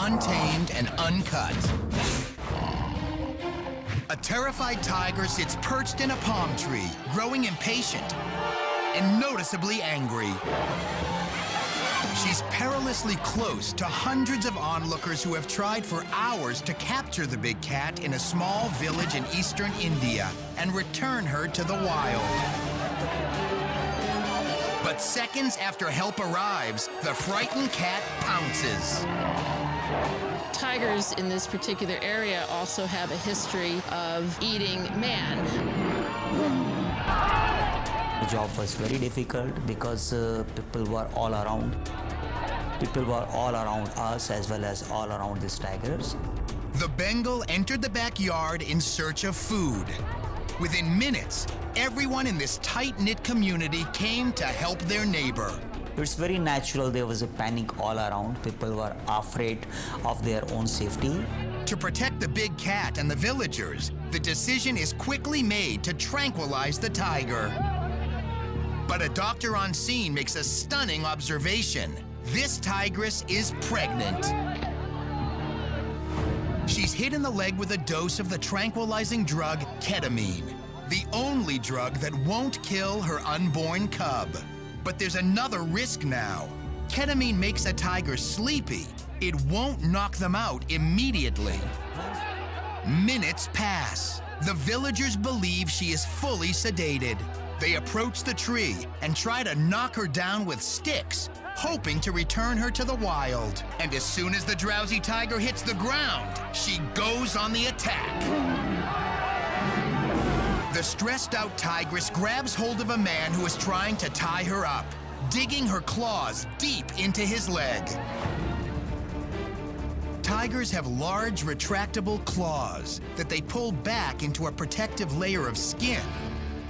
untamed and uncut. A terrified tiger sits perched in a palm tree, growing impatient and noticeably angry. She's perilously close to hundreds of onlookers who have tried for hours to capture the big cat in a small village in eastern India and return her to the wild. But seconds after help arrives, the frightened cat pounces. Tigers in this particular area also have a history of eating man. The job was very difficult because people were all around. People were all around us as well as all around these tigers. The Bengal entered the backyard in search of food. Within minutes, everyone in this tight-knit community came to help their neighbor. It's very natural. There was a panic all around. People were afraid of their own safety. To protect the big cat and the villagers, the decision is quickly made to tranquilize the tiger. But a doctor on scene makes a stunning observation. This tigress is pregnant. She's hit in the leg with a dose of the tranquilizing drug ketamine, the only drug that won't kill her unborn cub. But there's another risk now. Ketamine makes a tiger sleepy. It won't knock them out immediately. Minutes pass. The villagers believe she is fully sedated. They approach the tree and try to knock her down with sticks, hoping to return her to the wild. And as soon as the drowsy tiger hits the ground, she goes on the attack. The stressed-out tigress grabs hold of a man who is trying to tie her up, digging her claws deep into his leg. Tigers have large, retractable claws that they pull back into a protective layer of skin.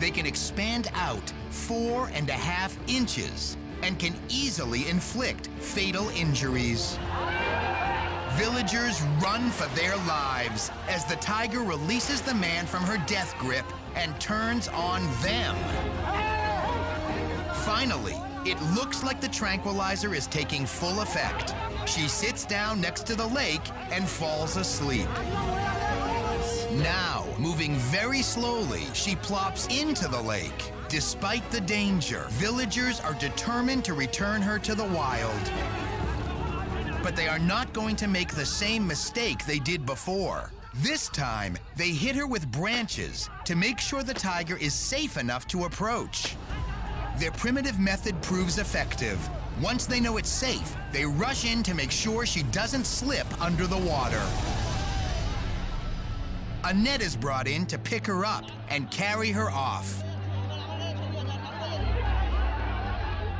They can expand out 4.5 inches and can easily inflict fatal injuries. Villagers run for their lives as the tiger releases the man from her death grip and turns on them. Finally, it looks like the tranquilizer is taking full effect. She sits down next to the lake and falls asleep. Now, moving very slowly, she plops into the lake. Despite the danger, villagers are determined to return her to the wild. But they are not going to make the same mistake they did before. This time, they hit her with branches to make sure the tiger is safe enough to approach. Their primitive method proves effective. Once they know it's safe, they rush in to make sure she doesn't slip under the water. A net is brought in to pick her up and carry her off.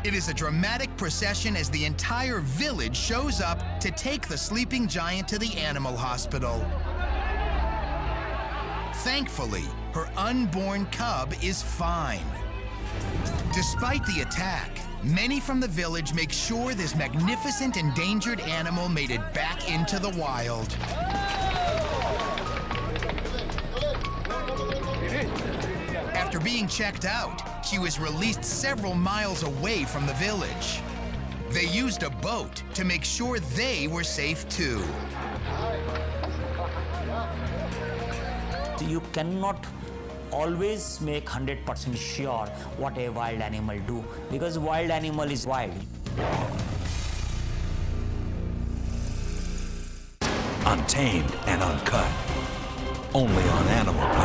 It is a dramatic procession as the entire village shows up to take the sleeping giant to the animal hospital. Thankfully, her unborn cub is fine. Despite the attack, many from the village make sure this magnificent endangered animal made it back into the wild. After being checked out, she was released several miles away from the village. They used a boat to make sure they were safe too. You cannot always make 100% sure what a wild animal do, because wild animal is wild. Untamed and uncut. Only on Animal Planet.